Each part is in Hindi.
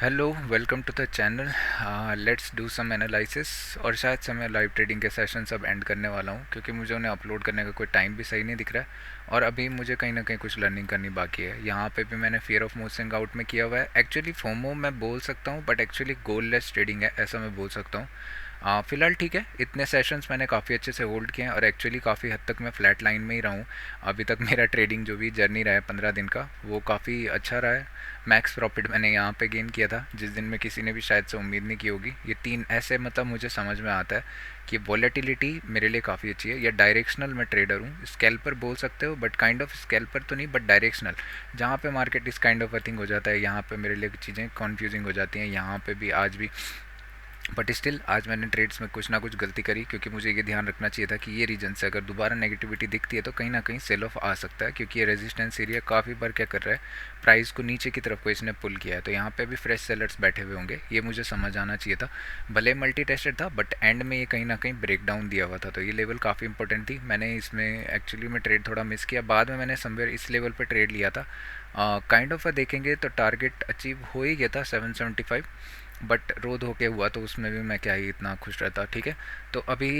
Hello, welcome to the channel. Let's do some analysis. और शायद से मैं लाइव ट्रेडिंग के सेशंस अब एंड करने वाला हूँ क्योंकि मुझे उन्हें अपलोड करने का कोई टाइम भी सही नहीं दिख रहा है और अभी मुझे कहीं ना कहीं कुछ लर्निंग करनी बाकी है। यहाँ पे भी मैंने फियर ऑफ मिसिंग आउट में किया हुआ है। एक्चुअली फोमो मैं बोल सकता हूँ but actually goal less trading है, ऐसा मैं बोल सकता हूँ। फ़िलहाल ठीक है, इतने सेशंस मैंने काफ़ी अच्छे से होल्ड किए हैं और एक्चुअली काफ़ी हद तक मैं फ्लैट लाइन में ही रहा हूँ। अभी तक मेरा ट्रेडिंग जो भी जर्नी रहा है 15 दिन का, वो काफ़ी अच्छा रहा है। मैक्स प्रॉफिट मैंने यहाँ पे गेन किया था जिस दिन में किसी ने भी शायद से उम्मीद नहीं की होगी। ये तीन ऐसे मतलब मुझे समझ में आता है कि वॉलेटिलिटी मेरे लिए काफ़ी अच्छी है। या डायरेक्शनल मैं ट्रेडर हूँ, स्कैल्पर बोल सकते हो बट काइंड ऑफ स्कैल्पर तो नहीं बट डायरेक्शनल। जहाँ पे मार्केट इस काइंड ऑफ थिंग हो जाता है, यहाँ पे मेरे लिए चीज़ें कन्फ्यूजिंग हो जाती हैं। यहाँ पे भी आज भी बट स्टिल आज मैंने ट्रेड्स में कुछ ना कुछ गलती करी क्योंकि मुझे ये ध्यान रखना चाहिए था कि ये रीजन से अगर दोबारा नेगेटिविटी दिखती है तो कहीं ना कहीं सेल ऑफ आ सकता है, क्योंकि ये रेजिस्टेंस एरिया काफ़ी बार क्या कर रहा है, प्राइस को नीचे की तरफ को इसने पुल किया है। तो यहाँ पे भी फ्रेश सेलर्स बैठे हुए होंगे, ये मुझे समझ आना चाहिए था। भले मल्टी टेस्टेड था बट एंड में ये कहीं ना कहीं ब्रेक डाउन दिया हुआ था, तो ये लेवल काफ़ी इंपॉर्टेंट थी। मैंने इसमें एक्चुअली में ट्रेड थोड़ा मिस किया, बाद में मैंने समवेयर इस लेवल पर ट्रेड लिया था। काइंड ऑफ देखेंगे तो टारगेट अचीव हो ही गया था 775, बट रोध होके हुआ तो उसमें भी मैं क्या ही इतना खुश रहता। ठीक है, तो अभी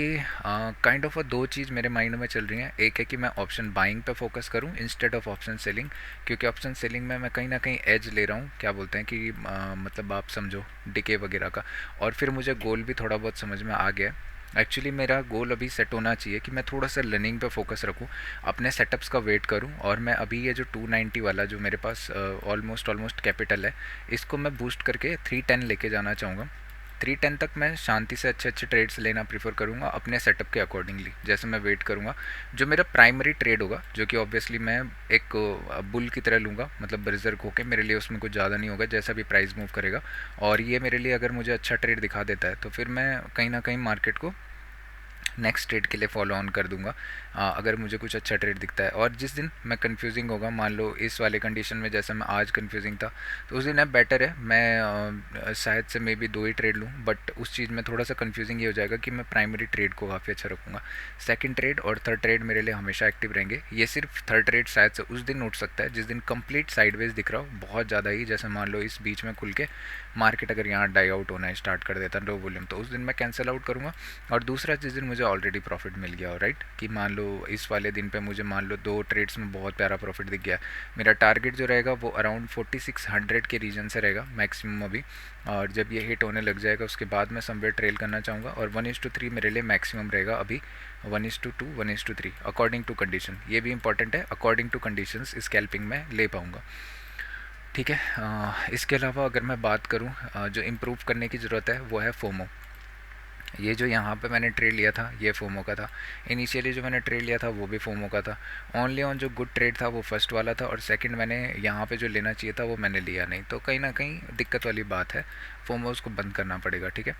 काइंड ऑफ दो चीज़ मेरे माइंड में चल रही हैं। एक है कि मैं ऑप्शन बाइंग पे फोकस करूं इंस्टेड ऑफ ऑप्शन सेलिंग, क्योंकि ऑप्शन सेलिंग में मैं कहीं ना कहीं एज ले रहा हूं, क्या बोलते हैं कि मतलब आप समझो डिके वगैरह का। और फिर मुझे गोल भी थोड़ा बहुत समझ में आ गया। एक्चुअली मेरा गोल अभी सेट होना चाहिए कि मैं थोड़ा सा लर्निंग पे फोकस रखूँ, अपने सेटअप्स का वेट करूँ। और मैं अभी ये जो 290 वाला जो मेरे पास ऑलमोस्ट कैपिटल है, इसको मैं बूस्ट करके 310 लेके जाना चाहूँगा। 310 तक मैं शांति से अच्छे अच्छे ट्रेड्स लेना प्रीफर करूँगा अपने सेटअप के अकॉर्डिंगली। जैसे मैं वेट करूँगा जो मेरा प्राइमरी ट्रेड होगा, जो कि ऑब्वियसली मैं एक बुल की तरह लूँगा, मतलब बर्जर्क होके मेरे लिए उसमें कुछ ज़्यादा नहीं होगा जैसा भी प्राइस मूव करेगा। और ये मेरे लिए अगर मुझे अच्छा ट्रेड दिखा देता है तो फिर मैं कहीं ना कहीं मार्केट को नेक्स्ट ट्रेड के लिए फॉलो ऑन कर दूंगा, अगर मुझे कुछ अच्छा ट्रेड दिखता है। और जिस दिन मैं कंफ्यूजिंग होगा, मान लो इस वाले कंडीशन में जैसे मैं आज कंफ्यूजिंग था, तो उस दिन अब बेटर है मैं शायद से मे बी दो ही ट्रेड लूँ, बट उस चीज़ में थोड़ा सा कंफ्यूजिंग ये हो जाएगा कि मैं प्राइमरी ट्रेड को काफ़ी अच्छा रखूँगा। सेकंड ट्रेड और थर्ड ट्रेड मेरे लिए हमेशा एक्टिव रहेंगे। ये सिर्फ थर्ड ट्रेड शायद से उस दिन उठ सकता है जिस दिन कंप्लीट साइडवेज दिख रहा हो बहुत ज़्यादा ही, जैसे मान लो इस बीच में खुल के मार्केट अगर यहाँ डाई आउट होना स्टार्ट कर देता लो वॉल्यूम, तो उस दिन मैं कैंसिल आउट करूँगा। और दूसरा जिस दिन मुझे ऑलरेडी प्रॉफिट मिल गया हो, राइट, कि मान लो इस वाले दिन पे मुझे मान लो दो ट्रेड्स में बहुत प्यारा प्रॉफिट दिख गया, मेरा टारगेट जो रहेगा वो अराउंड 4600 के रीजन से रहेगा मैक्सिमम अभी। और जब ये हिट होने लग जाएगा उसके बाद मैं समवेयर ट्रेल करना चाहूँगा। और 1:3 मेरे लिए मैक्सिमम रहेगा अभी, 1:2 1:3 अकॉर्डिंग टू कंडीशन। ये भी इंपॉर्टेंट है, अकॉर्डिंग टू कंडीशंस स्कैल्पिंग में ले पाऊँगा। ठीक है, इसके अलावा अगर मैं बात करूं, जो इम्प्रूव करने की ज़रूरत है वो है फोमो। ये जो यहाँ पे मैंने ट्रेड लिया था ये फोमो का था। इनिशियली जो मैंने ट्रेड लिया था वो भी फोमो का था। ओनली ऑन जो गुड ट्रेड था वो फर्स्ट वाला था, और सेकंड मैंने यहाँ पे जो लेना चाहिए था वो मैंने लिया नहीं, तो कहीं ना कहीं दिक्कत वाली बात है। फोमो उसको बंद करना पड़ेगा। ठीक है,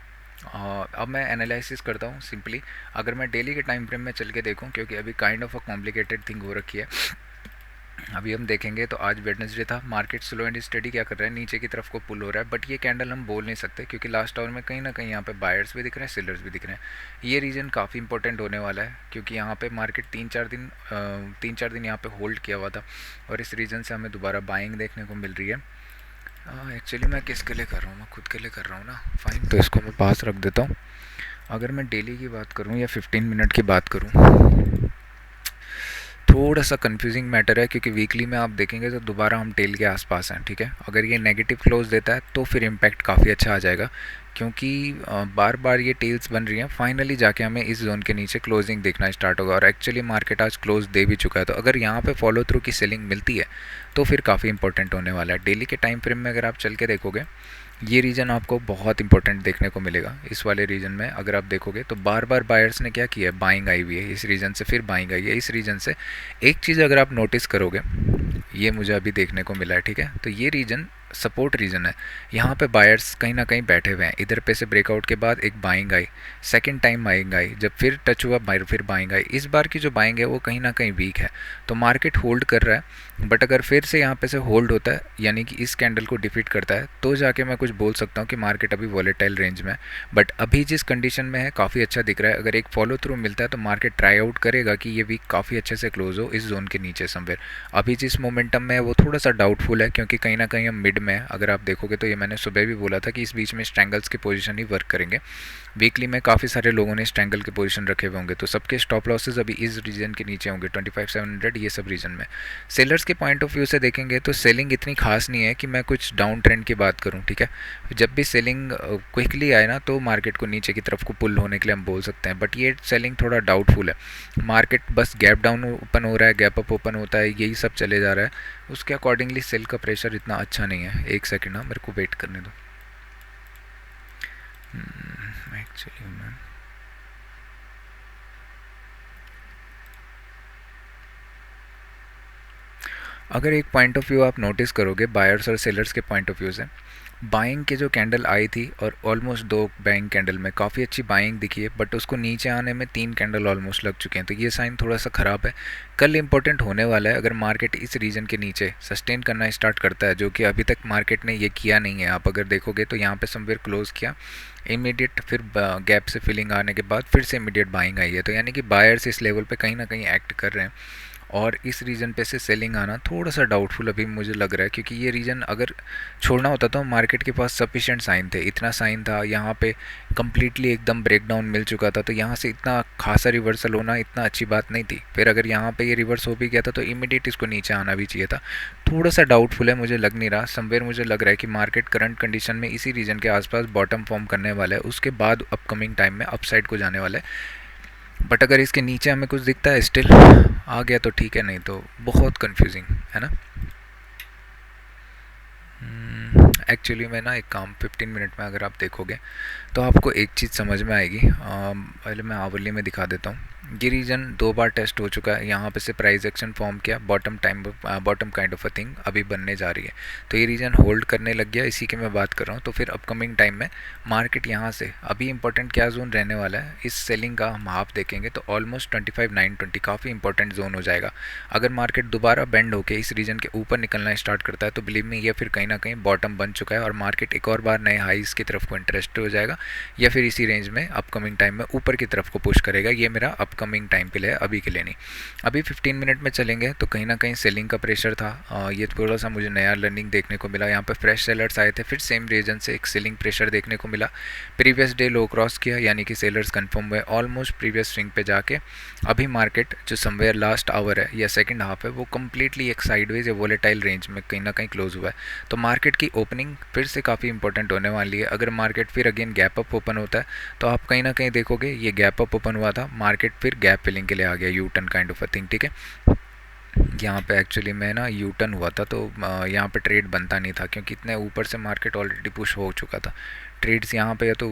अब मैं एनालिसिस करता हूँ सिंपली। अगर मैं डेली के टाइम फ्रेम में चल के देखूँ, क्योंकि अभी kind of a complicated thing हो रखी है। अभी हम देखेंगे तो आज वेडनेसडे था, मार्केट स्लो एंड स्टडी क्या कर रहा है, नीचे की तरफ को पुल हो रहा है। बट ये कैंडल हम बोल नहीं सकते क्योंकि लास्ट आवर में कहीं ना कहीं यहाँ पे बायर्स भी दिख रहे हैं, सेलर्स भी दिख रहे हैं। ये रीजन काफ़ी इंपॉर्टेंट होने वाला है क्योंकि यहाँ पे मार्केट 3-4 दिन यहाँ पे होल्ड किया हुआ था, और इस रीजन से हमें दोबारा बाइंग देखने को मिल रही है। एक्चुअली मैं किसके लिए कर रहा हूँ, मैं खुद के लिए कर रहा हूँ ना, फाइन, तो इसको मैं पास रख देता हूँ। अगर मैं डेली की बात करूँ या 15 मिनट की बात करूँ, थोड़ा सा कंफ्यूजिंग मैटर है क्योंकि वीकली में आप देखेंगे तो दोबारा हम टेल के आसपास हैं। ठीक है, अगर ये नेगेटिव क्लोज देता है तो फिर इम्पैक्ट काफ़ी अच्छा आ जाएगा, क्योंकि बार बार ये टेल्स बन रही हैं। फाइनली जाके हमें इस जोन के नीचे क्लोजिंग देखना स्टार्ट होगा, और एक्चुअली मार्केट आज क्लोज दे भी चुका है। तो अगर यहाँ पे फॉलो थ्रू की सेलिंग मिलती है तो फिर काफ़ी इंपॉर्टेंट होने वाला है। डेली के टाइम फ्रेम में अगर आप चल के देखोगे, ये रीजन आपको बहुत इंपॉर्टेंट देखने को मिलेगा। इस वाले रीजन में अगर आप देखोगे तो बार बार बायर्स ने क्या किया है, बाइंग आई हुई है इस रीजन से, फिर बाइंग आई है इस रीजन से। एक चीज़ अगर आप नोटिस करोगे, ये मुझे अभी देखने को मिला है। ठीक है, तो ये रीजन सपोर्ट रीजन है, यहाँ पे बायर्स कहीं ना कहीं बैठे हुए हैं। इधर पे से ब्रेकआउट के बाद एक buying I, second time buying I, जब फिर टच हुआ फिर बाइंग आई। इस बार की जो बाइंग है वो कहीं ना कहीं वीक है, तो मार्केट होल्ड कर रहा है। बट अगर फिर से यहाँ पे से होल्ड होता है यानी कि इस कैंडल को डिफीट करता है तो जाके मैं कुछ बोल सकता हूँ कि मार्केट अभी वॉलेटाइल रेंज में है। बट अभी जिस कंडीशन में है काफ़ी अच्छा दिख रहा है। अगर एक फॉलो थ्रू मिलता है तो मार्केट ट्राई आउट करेगा कि ये वीक काफ़ी अच्छे से क्लोज हो इस जोन के नीचे समवेयर। अभी जिस मोमेंटम में है वो थोड़ा सा डाउटफुल है क्योंकि कहीं ना कहीं हम मिड में है। अगर आप देखोगे तो ये मैंने सुबह भी बोला था कि इस बीच में स्ट्रैंगल्स की पोजीशन ही वर्क करेंगे। वीकली में काफ़ी सारे लोगों ने स्ट्रैंगल के पोजीशन रखे हुए होंगे तो सबके स्टॉप लॉसेस अभी इस रीजन के नीचे होंगे 25,700 ये सब रीजन में। सेलर्स के पॉइंट ऑफ व्यू से देखेंगे तो सेलिंग इतनी खास नहीं है कि मैं कुछ डाउन ट्रेंड की बात करूं, ठीक है। जब भी सेलिंग क्विकली आए ना तो मार्केट को नीचे की तरफ को पुल होने के लिए हम बोल सकते हैं, बट ये सेलिंग थोड़ा डाउटफुल है। मार्केट बस गैप डाउन ओपन हो रहा है, गैप अप ओपन होता है, यही सब चले जा रहा है। उसके अकॉर्डिंगली सेल का प्रेशर इतना अच्छा नहीं है। एक सेकेंड ना, मेरे को वेट करने दो। एक्चुअली मैम अगर एक पॉइंट ऑफ व्यू आप नोटिस करोगे बायर्स और सेलर्स के पॉइंट ऑफ व्यू से, बाइंग के जो कैंडल आई थी और ऑलमोस्ट 2 बाइंग कैंडल में काफ़ी अच्छी बाइंग दिखी है, बट उसको नीचे आने में 3 कैंडल ऑलमोस्ट लग चुके हैं। तो ये साइन थोड़ा सा ख़राब है। कल इंपॉर्टेंट होने वाला है अगर मार्केट इस रीजन के नीचे सस्टेन करना स्टार्ट करता है, जो कि अभी तक मार्केट ने ये किया नहीं है। आप अगर देखोगे तो यहाँ पे समवेयर क्लोज किया इमीडिएट, फिर गैप से फिलिंग आने के बाद फिर से इमीडिएट बाइंग आई है। तो यानी कि बायर्स इस लेवल पे कहीं ना कहीं एक्ट कर रहे हैं और इस रीजन पे से सेलिंग आना थोड़ा सा डाउटफुल अभी मुझे लग रहा है, क्योंकि ये रीजन अगर छोड़ना होता तो मार्केट के पास सफिशिएंट साइन थे, इतना साइन था। यहाँ पे कम्प्लीटली एकदम ब्रेकडाउन मिल चुका था, तो यहाँ से इतना खासा रिवर्सल होना इतना अच्छी बात नहीं थी। फिर अगर यहाँ पे ये रिवर्स हो भी गया था तो इमीडिएट इसको नीचे आना भी चाहिए था। थोड़ा सा डाउटफुल है, मुझे लग नहीं रहा। समवेयर मुझे लग रहा है कि मार्केट करंट कंडीशन में इसी रीजन के आसपास बॉटम फॉर्म करने वाला है, उसके बाद अपकमिंग टाइम में अपसाइड को जाने वाला है। बट अगर इसके नीचे हमें कुछ दिखता है स्टिल आ गया तो ठीक है, नहीं तो बहुत कंफ्यूजिंग है ना। एक्चुअली मैं ना एक काम 15 मिनट में अगर आप देखोगे तो आपको एक चीज़ समझ में आएगी। पहले मैं आवरली में दिखा देता हूँ। ये रीजन 2 बार टेस्ट हो चुका है, यहाँ पे से प्राइस एक्शन फॉर्म किया, bottom kind of a thing अभी बनने जा रही है। तो ये रीजन होल्ड करने लग गया, इसी की मैं बात कर रहा हूँ। तो फिर अपकमिंग टाइम में मार्केट यहाँ से अभी इंपॉर्टेंट क्या जोन रहने वाला है, इस सेलिंग का हम हाफ देखेंगे तो ऑलमोस्ट 25,920 काफ़ी इंपॉर्टेंट जोन हो जाएगा। अगर मार्केट दोबारा बेंड होकर इस रीजन के ऊपर निकलना स्टार्ट करता है तो बिलीव में ये फिर कहीं ना कहीं बॉटम बन चुका है और मार्केट एक और बार नए हाईज की तरफ को इंटरेस्ट हो जाएगा, या फिर इसी रेंज में अपकमिंग टाइम में ऊपर की तरफ को पुश करेगा। ये मेरा अपकमिंग टाइम के लिए, अभी के लिए नहीं। अभी 15 मिनट में चलेंगे तो कहीं ना कहीं सेलिंग का प्रेशर था। ये थोड़ा सा मुझे नया लर्निंग देखने को मिला। यहाँ पे फ्रेश सेलर्स आए थे, फिर सेम रीजन से एक सेलिंग प्रेशर देखने को मिला। प्रीवियस डे लो क्रॉस किया यानी कि सेलर्स कंफर्म हुए ऑलमोस्ट प्रीवियस स्विंग पे जाके। अभी मार्केट जो समवेयर लास्ट आवर है या सेकंड हाफ है वो कम्प्लीटली एक साइडवेज या वोलेटाइल रेंज में कहीं ना कहीं क्लोज हुआ है। तो मार्केट की ओपनिंग फिर से काफ़ी इंपॉर्टेंट होने वाली है। अगर मार्केट फिर अगेन गैप अप ओपन होता है तो आप कहीं ना कहीं देखोगे ये गैप अप ओपन हुआ था, मार्केट फिर गैप फिलिंग के लिए आ गया, U turn kind of a thing, ठीक है। यहाँ पे एक्चुअली मैं ना यू टर्न हुआ था तो यहाँ पे ट्रेड बनता नहीं था क्योंकि इतने ऊपर से मार्केट ऑलरेडी पुश हो चुका था। ट्रेड्स यहाँ पे या तो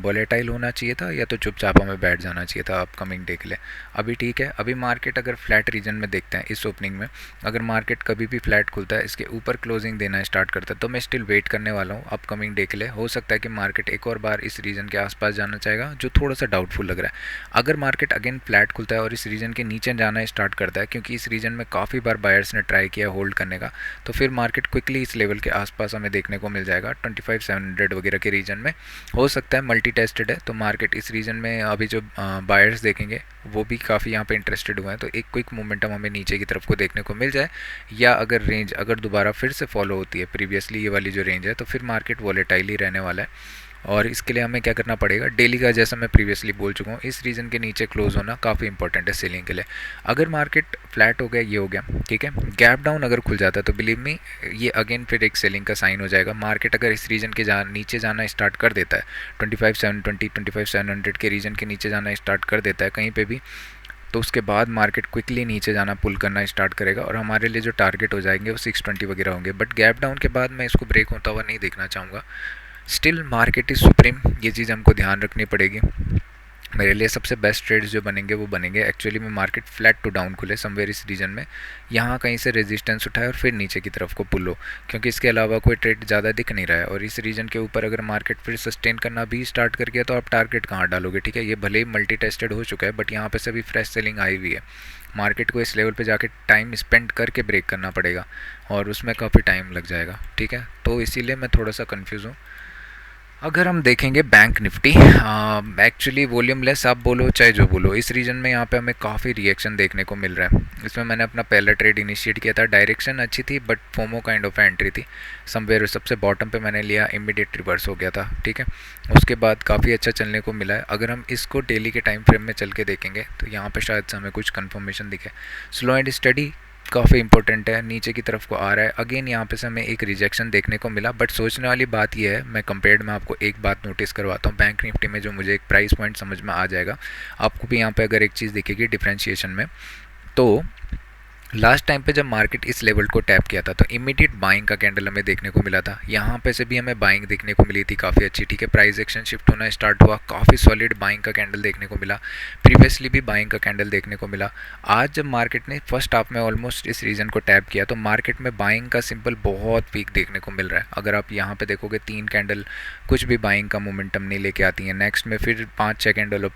वोलेटाइल होना चाहिए था या तो चुपचाप हमें बैठ जाना चाहिए था अपकमिंग डे के लिए। अभी ठीक है, अभी मार्केट अगर फ्लैट रीजन में देखते हैं इस ओपनिंग में, अगर मार्केट कभी भी फ्लैट खुलता है इसके ऊपर क्लोजिंग देना स्टार्ट करता है तो मैं स्टिल वेट करने वाला हूँ अपकमिंग डे के लिए। हो सकता है कि मार्केट एक और बार इस रीजन के आसपास जाना चाहेगा, जो थोड़ा सा डाउटफुल लग रहा है। अगर मार्केट अगेन फ्लैट खुलता है और इस रीजन के नीचे जाना स्टार्ट करता है, क्योंकि इस रीजन में काफ़ी बार बायर्स ने ट्राई किया होल्ड करने का, तो फिर मार्केट क्विकली इस लेवल के आसपास हमें देखने को मिल जाएगा 25,700 वगैरह के रीजन में। हो सकता है मल्टी टेस्टेड है तो मार्केट इस रीजन में अभी जो बायर्स देखेंगे वो भी काफ़ी यहाँ पे इंटरेस्टेड हुए हैं, तो एक क्विक मोमेंटम हमें नीचे की तरफ को देखने को मिल जाए, या अगर रेंज अगर दोबारा फिर से फॉलो होती है प्रीवियसली ये वाली जो रेंज है तो फिर मार्केट वॉलेटाइल ही रहने वाला है। और इसके लिए हमें क्या करना पड़ेगा, डेली का जैसा मैं प्रीवियसली बोल चुका हूँ इस रीजन के नीचे क्लोज होना काफ़ी इंपॉर्टेंट है सेलिंग के लिए। अगर मार्केट फ्लैट हो गया, ये हो गया ठीक है, गैप डाउन अगर खुल जाता है तो बिलीव मी ये अगेन फिर एक सेलिंग का साइन हो जाएगा। मार्केट अगर इस रीजन के नीचे जाना स्टार्ट कर देता है 25,720 25,700 के रीजन के नीचे जाना स्टार्ट कर देता है कहीं पर भी, तो उसके बाद मार्केट क्विकली नीचे जाना पुल करना स्टार्ट करेगा और हमारे लिए जो टारगेट हो जाएंगे वो 620 वगैरह होंगे। बट गैप डाउन के बाद मैं इसको ब्रेक होता हुआ नहीं देखना चाहूँगा। स्टिल मार्केट इज़ सुप्रीम, ये चीज़ हमको ध्यान रखनी पड़ेगी। मेरे लिए सबसे बेस्ट ट्रेड्स जो बनेंगे वो बनेंगे एक्चुअली में मार्केट फ्लैट टू डाउन खुले समवेयर इस रीजन में, यहाँ कहीं से रेजिस्टेंस उठाए और फिर नीचे की तरफ को पुल हो, क्योंकि इसके अलावा कोई ट्रेड ज़्यादा दिख नहीं रहा है। और इस रीजन के ऊपर अगर मार्केट फिर सस्टेन करना भी स्टार्ट कर गया तो आप टारगेट कहाँ डालोगे, ठीक है। ये भले ही मल्टी टेस्टेड हो चुका है बट यहाँ पे से भी फ्रेश सेलिंग आई हुई है, मार्केट को इस लेवल पे जाके टाइम स्पेंड करके ब्रेक करना पड़ेगा और उसमें काफ़ी टाइम लग जाएगा, ठीक है। तो इसीलिए मैं थोड़ा सा कंफ्यूज हूँ। अगर हम देखेंगे bank Nifty, actually volume less आप बोलो चाहे जो बोलो, इस रीजन में यहाँ पे हमें काफ़ी रिएक्शन देखने को मिल रहा है। इसमें मैंने अपना पहला ट्रेड इनिशिएट किया था, डायरेक्शन अच्छी थी but FOMO kind of entry थी। समवेयर सबसे बॉटम पे मैंने लिया, इमीडिएट रिवर्स हो गया था, ठीक है। उसके बाद काफ़ी अच्छा चलने को मिला है। अगर हम इसको डेली के टाइम फ्रेम में चल के देखेंगे तो यहाँ पर शायद से हमें कुछ कन्फर्मेशन दिखे। स्लो एंड स्टडी काफ़ी इंपॉर्टेंट है, नीचे की तरफ को आ रहा है। अगेन यहाँ पे से हमें एक रिजेक्शन देखने को मिला, बट सोचने वाली बात यह है, मैं कंपेयर्ड में आपको एक बात नोटिस करवाता हूँ बैंक निफ्टी में, जो मुझे एक प्राइस पॉइंट समझ में आ जाएगा। आपको भी यहाँ पे अगर एक चीज़ दिखेगी डिफरेंशिएशन में, तो लास्ट टाइम पे जब मार्केट इस लेवल को टैप किया था तो इमीडिएट बाइंग का कैंडल हमें देखने को मिला था। यहाँ पे से भी हमें बाइंग देखने को मिली थी काफ़ी अच्छी, ठीक है। प्राइस एक्शन शिफ्ट होना स्टार्ट हुआ, काफ़ी सॉलिड बाइंग का कैंडल देखने को मिला। प्रीवियसली भी बाइंग का कैंडल देखने को मिला। आज जब मार्केट ने फर्स्ट हाफ में ऑलमोस्ट इस रीजन को टैप किया तो मार्केट में बाइंग का सिंपल बहुत वीक देखने को मिल रहा है। अगर आप यहाँ पे देखोगे 3 कैंडल कुछ भी बाइंग का मोमेंटम नहीं लेके आती हैं। नेक्स्ट में फिर 5-6 कैंडल,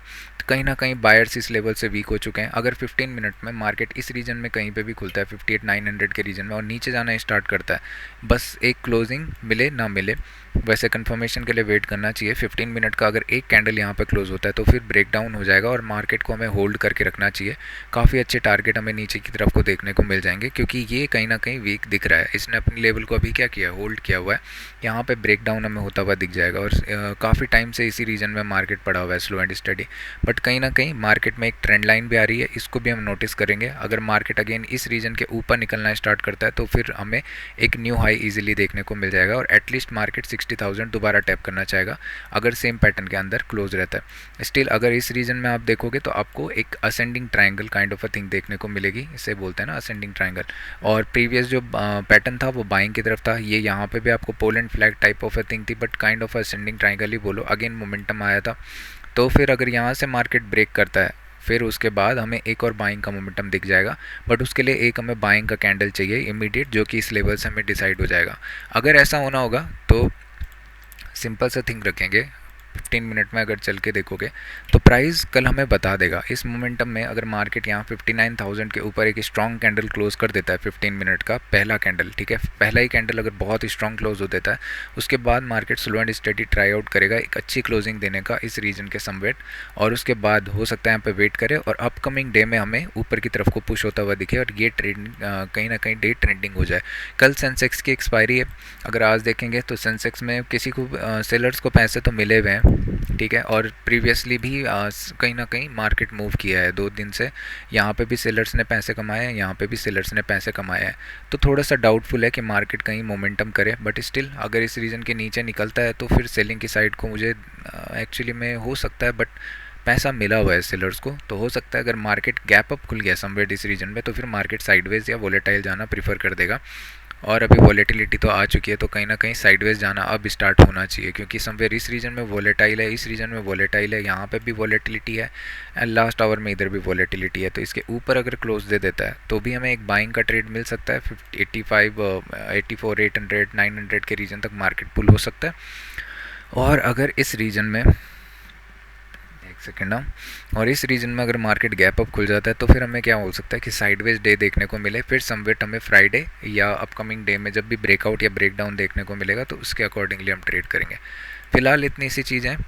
कहीं ना कहीं बायर्स इस लेवल से वीक हो चुके हैं। अगर 15 मिनट में मार्केट इस रीजन में कहीं पे भी खुलता है 58,900 के रीजन में और नीचे जाना स्टार्ट करता है, बस एक क्लोजिंग मिले ना मिले, वैसे कंफर्मेशन के लिए वेट करना चाहिए। 15 मिनट का अगर एक कैंडल यहाँ पे क्लोज होता है तो फिर ब्रेक डाउन हो जाएगा और मार्केट को हमें होल्ड करके रखना चाहिए। काफ़ी अच्छे टारगेट हमें नीचे की तरफ को देखने को मिल जाएंगे, क्योंकि ये कहीं ना कहीं वीक दिख रहा है। इसने अपने लेवल को अभी क्या किया, होल्ड किया हुआ है। यहाँ पे ब्रेक डाउन हमें होता हुआ दिख जाएगा और काफ़ी टाइम से इसी रीजन में मार्केट पड़ा हुआ है, स्लो एंड स्टडी। बट कहीं ना कहीं मार्केट में एक ट्रेंड लाइन भी आ रही है, इसको भी हम नोटिस करेंगे। अगर मार्केट अगेन इस रीजन के ऊपर निकलना स्टार्ट करता है तो फिर हमें एक न्यू हाई इजीली देखने को मिल जाएगा और एटलीस्ट मार्केट 60,000 दोबारा टैप करना चाहेगा अगर सेम पैटर्न के अंदर क्लोज रहता है। स्टिल अगर इस रीजन में आप देखोगे तो आपको एक ascending triangle kind of a thing देखने को मिलेगी, इसे बोलते हैं ना असेंडिंग ट्रायंगल। और प्रीवियस जो पैटर्न था वो बाइंग की तरफ था, ये यहाँ पे भी आपको pole and flag type of a thing थी, but kind of ascending triangle ही बोलो। अगेन मोमेंटम आया था, तो फिर अगर यहाँ से मार्केट ब्रेक करता है फिर उसके बाद हमें एक और बाइंग का मोमेंटम दिख जाएगा, बट उसके लिए एक हमें बाइंग का कैंडल चाहिए इमीडिएट, जो कि इस लेवल से हमें डिसाइड हो जाएगा। अगर ऐसा होना होगा तो सिंपल सा थिंग रखेंगे, 15 मिनट में अगर चल के देखोगे तो प्राइस कल हमें बता देगा। इस मोमेंटम में अगर मार्केट यहाँ 59,000 के ऊपर एक स्ट्रॉन्ग कैंडल क्लोज कर देता है 15 मिनट का पहला कैंडल, ठीक है, पहला ही कैंडल अगर बहुत स्ट्रॉन्ग क्लोज हो देता है, उसके बाद market slow and study try out करेगा एक अच्छी क्लोजिंग देने का इस रीजन के समवेट, और उसके बाद हो सकता है यहाँ पे वेट करे और अपकमिंग डे में हमें ऊपर की तरफ को पुश होता हुआ दिखे और ये ट्रेंड कहीं ना कहीं डे ट्रेंडिंग हो जाए। कल सेंसेक्स की एक्सपायरी है, अगर आज देखेंगे तो सेंसेक्स में किसी को सेलर्स को पैसे तो मिले हुए हैं, ठीक है, और प्रीवियसली भी कहीं ना कहीं मार्केट मूव किया है 2 दिन से। यहाँ पे भी सेलर्स ने पैसे कमाए हैं, यहाँ पे भी सेलर्स ने पैसे कमाए हैं, तो थोड़ा सा डाउटफुल है कि मार्केट कहीं मोमेंटम करे। बट स्टिल अगर इस रीजन के नीचे निकलता है तो फिर सेलिंग की साइड को मुझे एक्चुअली में हो सकता है, बट पैसा मिला हुआ है सेलर्स को, तो हो सकता है अगर मार्केट गैप अप खुल गया समवेयर इस रीजन में तो फिर मार्केट साइडवेज या वोलेटाइल जाना प्रीफर कर देगा। और अभी वॉलेटिलिटी तो आ चुकी है, तो कहीं ना कहीं साइडवेज जाना अब स्टार्ट होना चाहिए, क्योंकि समवेयर इस रीजन में वॉलेटाइल है, इस रीजन में वॉलेटाइल है, यहाँ पे भी वॉलेटिलिटी है एंड लास्ट आवर में इधर भी वॉलेटिलिटी है। तो इसके ऊपर अगर क्लोज दे देता है तो भी हमें एक बाइंग का ट्रेड मिल सकता है। 85, 84, 800, 900 के रीजन तक मार्केट पुल हो सकता है। और अगर इस रीजन में सेकेंड और इस रीजन में अगर मार्केट गैप अप खुल जाता है तो फिर हमें क्या हो सकता है कि साइडवेज डे देखने को मिले, फिर समवेट हमें फ्राइडे या अपकमिंग डे में जब भी ब्रेकआउट या ब्रेकडाउन देखने को मिलेगा तो उसके अकॉर्डिंगली हम ट्रेड करेंगे। फिलहाल इतनी सी चीज़ें हैं,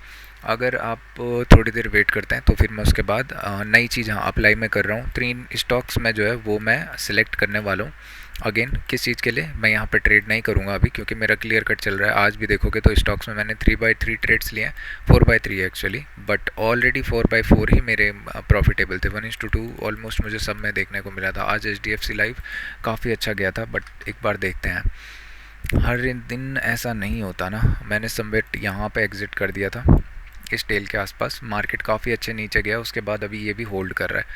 अगर आप थोड़ी देर वेट करते हैं तो फिर मैं उसके बाद नई चीज़ हाँ अप्लाई मैं कर रहा हूँ। 3 स्टॉक्स में जो है वो मैं सिलेक्ट करने वाला हूँ। अगेन किस चीज़ के लिए मैं यहाँ पे ट्रेड नहीं करूँगा अभी, क्योंकि मेरा क्लियर कट चल रहा है। आज भी देखोगे तो स्टॉक्स में मैंने 3/3 ट्रेड्स लिए हैं, 4/3 एक्चुअली, बट ऑलरेडी 4/4 ही मेरे प्रॉफिटेबल थे। 1:2 ऑलमोस्ट मुझे सब में देखने को मिला था। आज HDFC लाइफ काफ़ी अच्छा गया था, बट एक बार देखते हैं, हर दिन ऐसा नहीं होता ना। मैंने समवेट यहाँ पे एग्ज़िट कर दिया था इस टेल के आसपास, मार्केट काफ़ी अच्छे नीचे गया, उसके बाद अभी ये भी होल्ड कर रहा है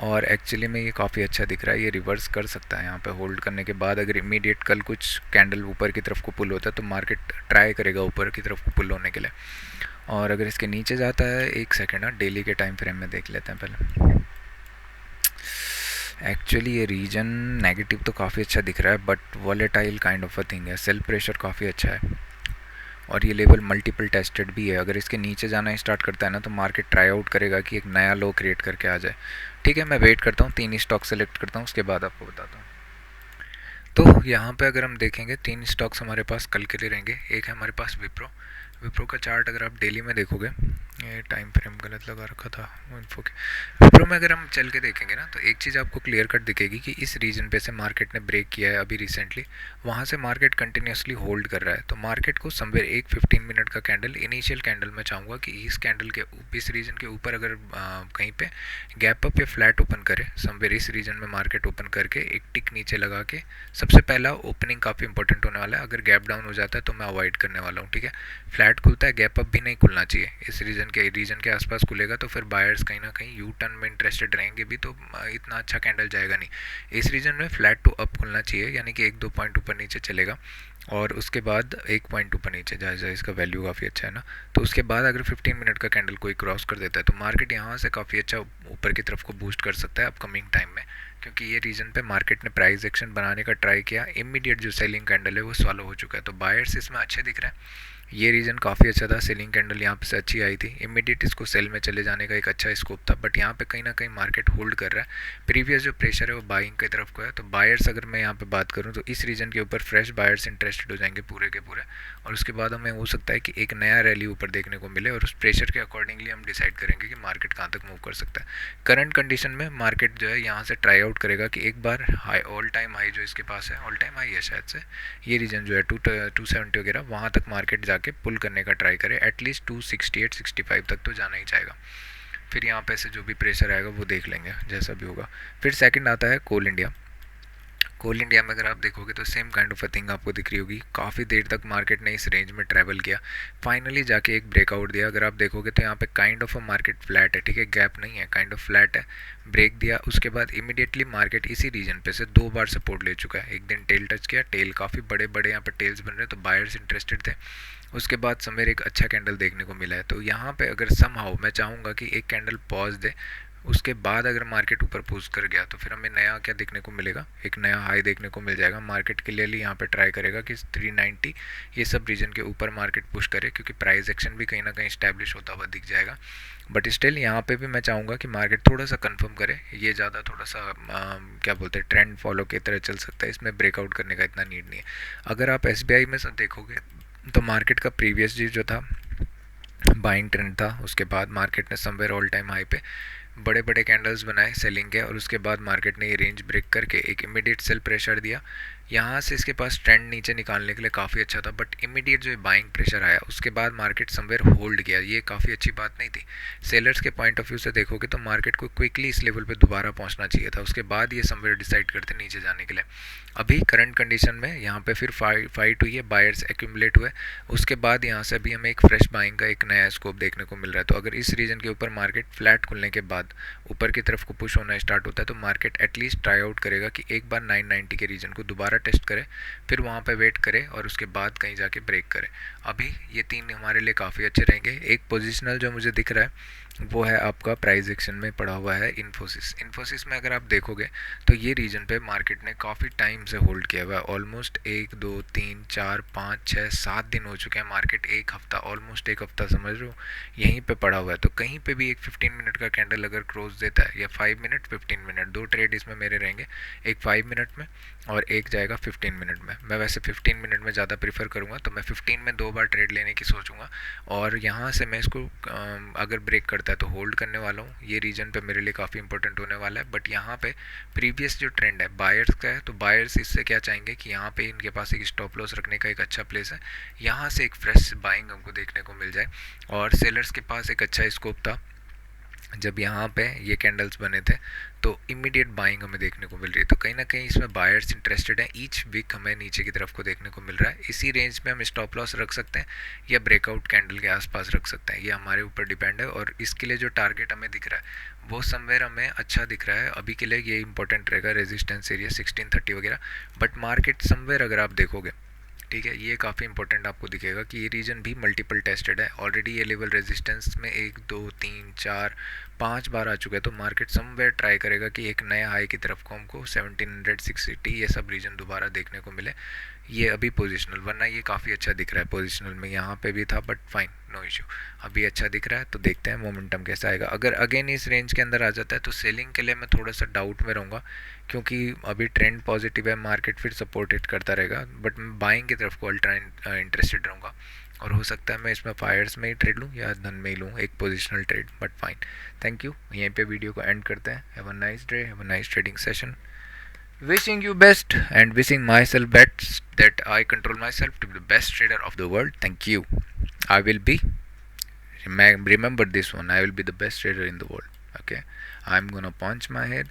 और एक्चुअली में ये काफ़ी अच्छा दिख रहा है। ये रिवर्स कर सकता है यहाँ पे होल्ड करने के बाद। अगर इमीडिएट कल कुछ कैंडल ऊपर की तरफ को पुल होता है तो मार्केट ट्राई करेगा ऊपर की तरफ को पुल होने के लिए। और अगर इसके नीचे जाता है, एक सेकेंड ना डेली के टाइम फ्रेम में देख लेते हैं पहले। एक्चुअली ये रीजन नेगेटिव तो काफ़ी अच्छा दिख रहा है, but volatile kind of a thing है, सेल प्रेशर काफ़ी अच्छा है और ये लेवल मल्टीपल टेस्टेड भी है। अगर इसके नीचे जाना स्टार्ट करता है ना तो मार्केट ट्राई आउट करेगा कि एक नया लो क्रिएट करके आ जाए। ठीक है, मैं वेट करता हूँ, 3 स्टॉक सेलेक्ट करता हूँ, उसके बाद आपको बताता हूँ। तो यहाँ पे अगर हम देखेंगे 3 स्टॉक्स हमारे पास कल के लिए रहेंगे। एक है हमारे पास विप्रो। विप्रो का चार्ट अगर आप डेली में देखोगे, ये टाइम फ्रेम गलत लगा रखा था वो इन्फो के। विप्रो में अगर हम चल के देखेंगे ना तो एक चीज़ आपको क्लियर कट दिखेगी कि इस रीजन पे से मार्केट ने ब्रेक किया है अभी रिसेंटली, वहाँ से मार्केट कंटिन्यूसली होल्ड कर रहा है। तो मार्केट को समवेयर एक 15 मिनट का कैंडल, इनिशियल कैंडल मैं चाहूँगा कि इस कैंडल के इस रीजन के ऊपर अगर कहीं पे गैप अप या फ्लैट ओपन करे, समवेयर इस रीजन में मार्केट ओपन करके एक टिक नीचे लगा के, सबसे पहला ओपनिंग काफ़ी इंपॉर्टेंट होने वाला है। अगर गैप डाउन हो जाता है तो मैं अवॉइड करने वाला हूँ। ठीक है, फ्लैट खुलता है, गैप अप भी नहीं खुलना चाहिए। इस रीजन के आसपास खुलेगा तो फिर बायर्स कहीं ना कहीं यू टर्न में इंटरेस्टेड रहेंगे भी, तो इतना अच्छा कैंडल जाएगा नहीं। इस रीजन में फ्लैट टू अप खुलना चाहिए, यानी कि 1-2 पॉइंट ऊपर नीचे चलेगा और उसके बाद 1 पॉइंट ऊपर नीचे जाए, इसका वैल्यू काफ़ी अच्छा है ना। तो उसके बाद अगर 15 मिनट का कैंडल कोई क्रॉस कर देता है तो मार्केट यहाँ से काफ़ी अच्छा ऊपर की तरफ को बूस्ट कर सकता है अपकमिंग टाइम में, क्योंकि ये रीजन पे मार्केट ने प्राइस एक्शन बनाने का ट्राई किया। इमीडिएट जो सेलिंग कैंडल है वो सॉल्व हो चुका है, तो बायर्स इसमें अच्छे दिख रहे हैं। ये रीजन काफ़ी अच्छा था, सेलिंग कैंडल यहाँ पे से अच्छी आई थी, इमीडिएट इसको सेल में चले जाने का एक अच्छा स्कोप था, बट यहाँ पे कहीं ना कहीं मार्केट होल्ड कर रहा है। प्रीवियस जो प्रेशर है वो बाइंग की तरफ को है, तो बायर्स अगर मैं यहाँ पे बात करूँ तो इस रीजन के ऊपर फ्रेश बायर्स इंटरेस्टेड हो जाएंगे पूरे के पूरे, और उसके बाद हमें हो सकता है कि एक नया रैली ऊपर देखने को मिले और उस प्रेशर के अकॉर्डिंगली हम डिसाइड करेंगे कि मार्केट कहाँ तक मूव कर सकता है। करंट कंडीशन में मार्केट जो है यहाँ से ट्राई आउट करेगा कि एक बार हाई, ऑल टाइम हाई जो इसके पास है, ऑल टाइम हाई है शायद से, ये रीजन जो है 270 वगैरह, वहाँ तक मार्केट जाके पुल करने का ट्राई करे। एटलीस्ट 268-65 तक तो जाना ही चाहेगा। फिर यहाँ पे से जो भी प्रेशर आएगा वो देख लेंगे जैसा भी होगा। फिर सेकंड आता है कोल इंडिया। कोल इंडिया में अगर आप देखोगे तो same kind of a thing आपको दिख रही होगी। काफ़ी देर तक मार्केट ने इस रेंज में ट्रैवल किया, फाइनली जाके एक ब्रेकआउट दिया। अगर आप देखोगे तो यहाँ पे kind of a market flat है, ठीक है, गैप नहीं है, काइंड ऑफ फ्लैट है। ब्रेक दिया, उसके बाद इमीडिएटली मार्केट इसी रीजन पे से 2 बार सपोर्ट ले चुका है। एक दिन टेल टच किया, टेल काफ़ी बड़े बड़े यहाँ पे टेल्स बन रहे हैं, तो बायर्स इंटरेस्टेड थे। उसके बाद सवेर एक अच्छा कैंडल देखने को मिला है, तो यहाँ पे अगर समहाउ मैं चाहूँगा कि एक कैंडल पॉज दे, उसके बाद अगर मार्केट ऊपर पुश कर गया तो फिर हमें नया क्या देखने को मिलेगा, एक नया हाई देखने को मिल जाएगा। मार्केट क्लियरली यहाँ पे ट्राई करेगा कि 390 ये सब रीजन के ऊपर मार्केट पुश करे, क्योंकि प्राइस एक्शन भी कहीं ना कहीं स्टैब्लिश होता हुआ दिख जाएगा। बट स्टिल यहाँ पे भी मैं चाहूँगा कि मार्केट थोड़ा सा कंफर्म करे, ये ज़्यादा थोड़ा सा क्या बोलते हैं ट्रेंड फॉलो की तरह चल सकता है, इसमें ब्रेकआउट करने का इतना नीड नहीं है। अगर आप SBI में सब देखोगे तो मार्केट का प्रीवियस जो था बाइंग ट्रेंड था, उसके बाद मार्केट ने समवेयर ऑल टाइम हाई पे बड़े बड़े कैंडल्स बनाए सेलिंग के, और उसके बाद मार्केट ने ये रेंज ब्रेक करके एक इमीडिएट सेल प्रेशर दिया। यहाँ से इसके पास ट्रेंड नीचे निकालने के लिए काफ़ी अच्छा था, बट इमीडिएट जो बाइंग प्रेशर आया उसके बाद मार्केट समवेयर होल्ड किया, ये काफ़ी अच्छी बात नहीं थी। सेलर्स के पॉइंट ऑफ व्यू से देखोगे तो मार्केट को क्विकली इस लेवल पे दोबारा पहुंचना चाहिए था, उसके बाद ये समवेयर डिसाइड करते नीचे जाने के लिए। अभी करंट कंडीशन में यहाँ पे फिर फाइट हुई है, बायर्स एक्यूमुलेट हुए, उसके बाद यहाँ से अभी हमें एक फ्रेश बाइंग का एक नया स्कोप देखने को मिल रहा है। तो अगर इस रीजन के ऊपर मार्केट फ्लैट खुलने के बाद ऊपर की तरफ को पुश होना स्टार्ट होता है तो मार्केट एटलीस्ट ट्राई आउट करेगा कि एक बार 990 के रीजन को दोबारा टेस्ट करे, फिर वहाँ पे वेट करे और उसके बाद कहीं जाके ब्रेक करे। अभी ये 3 हमारे लिए काफ़ी अच्छे रहेंगे। एक पोजिशनल जो मुझे दिख रहा है वो है आपका प्राइस एक्शन में पड़ा हुआ है इन्फोसिस। इन्फोसिस में अगर आप देखोगे तो ये रीजन पे मार्केट ने काफ़ी टाइम से होल्ड किया हुआ है, ऑलमोस्ट 1 2 3 4 5 6 7 दिन हो चुके हैं। मार्केट एक हफ्ता, ऑलमोस्ट एक हफ्ता समझ लो यहीं पे पड़ा हुआ है। तो कहीं पे भी एक 15 मिनट का कैंडल अगर क्लोज देता है, या 5 मिनट 15 मिनट, 2 ट्रेड इसमें मेरे रहेंगे, एक 5 मिनट में और एक जाएगा 15 मिनट में। मैं वैसे 15 मिनट में ज़्यादा प्रीफर करूँगा, तो मैं 15 में 2 बार ट्रेड लेने की सोचूंगा, और यहाँ से मैं इसको अगर ब्रेक करता है तो होल्ड करने वाला हूँ। ये रीजन पे मेरे लिए काफ़ी इंपॉर्टेंट होने वाला है। बट यहाँ पे प्रीवियस जो ट्रेंड है बायर्स का है, तो बायर्स इससे क्या चाहेंगे कि यहाँ पे इनके पास एक स्टॉप लॉस रखने का एक अच्छा प्लेस है, यहाँ से एक फ्रेश बाइंग हमको देखने को मिल जाए। और सेलर्स के पास एक अच्छा स्कोप था, जब यहाँ पे ये कैंडल्स बने थे तो इमीडिएट बाइंग हमें देखने को मिल रही है। तो कहीं ना कहीं इसमें बायर्स इंटरेस्टेड हैं, ईच वीक हमें नीचे की तरफ को देखने को मिल रहा है। इसी रेंज में हम स्टॉप लॉस रख सकते हैं या ब्रेकआउट कैंडल के आसपास रख सकते हैं, ये हमारे ऊपर डिपेंड है। और इसके लिए जो टारगेट हमें दिख रहा है वो समवेयर हमें अच्छा दिख रहा है। अभी के लिए ये इंपॉर्टेंट रहेगा, रेजिस्टेंस एरिया 1630 वगैरह। बट मार्केट समवेयर अगर आप देखोगे, ठीक है, ये काफ़ी इंपॉर्टेंट आपको दिखेगा कि ये रीजन भी मल्टीपल टेस्टेड है ऑलरेडी। ये लेवल रेजिस्टेंस में 1 2 3 4 5 बार आ चुका है, तो मार्केट समवेयर ट्राई करेगा कि एक नया हाई की तरफ को हमको 1700 680 ये सब रीजन दोबारा देखने को मिले। ये अभी पोजिशनल, वरना ये काफ़ी अच्छा दिख रहा है पोजिशनल में, यहाँ पे भी था बट फाइन, नो इशू। अभी अच्छा दिख रहा है, तो देखते हैं मोमेंटम कैसा आएगा। अगर अगेन इस रेंज के अंदर आ जाता है तो सेलिंग के लिए मैं थोड़ा सा डाउट में रहूँगा, क्योंकि अभी ट्रेंड पॉजिटिव है, मार्केट फिर सपोर्टेड करता रहेगा, बट मैं बाइंग की तरफ को अल्ट्रा इंटरेस्टेड रहूँगा। और हो सकता है मैं इसमें फायर्स में ही ट्रेड लूँ या धन में ही लूँ, एक positional trade, but fine. Thank you, यहीं पे वीडियो को एंड करते हैं। Have a nice day, have a nice trading session. Wishing you best and wishing myself best that I control myself to be the best trader of the world. Thank you. I will be, remember this one, I will be the best trader in the world. Okay, I'm gonna punch my head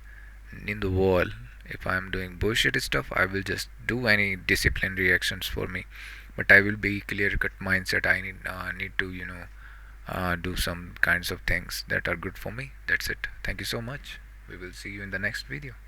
in the wall. If I'm doing bullshit stuff, I will just do any discipline reactions for me. But I will be clear cut mindset. I need to do some kinds of things that are good for me. That's it. Thank you so much. We will see you in the next video.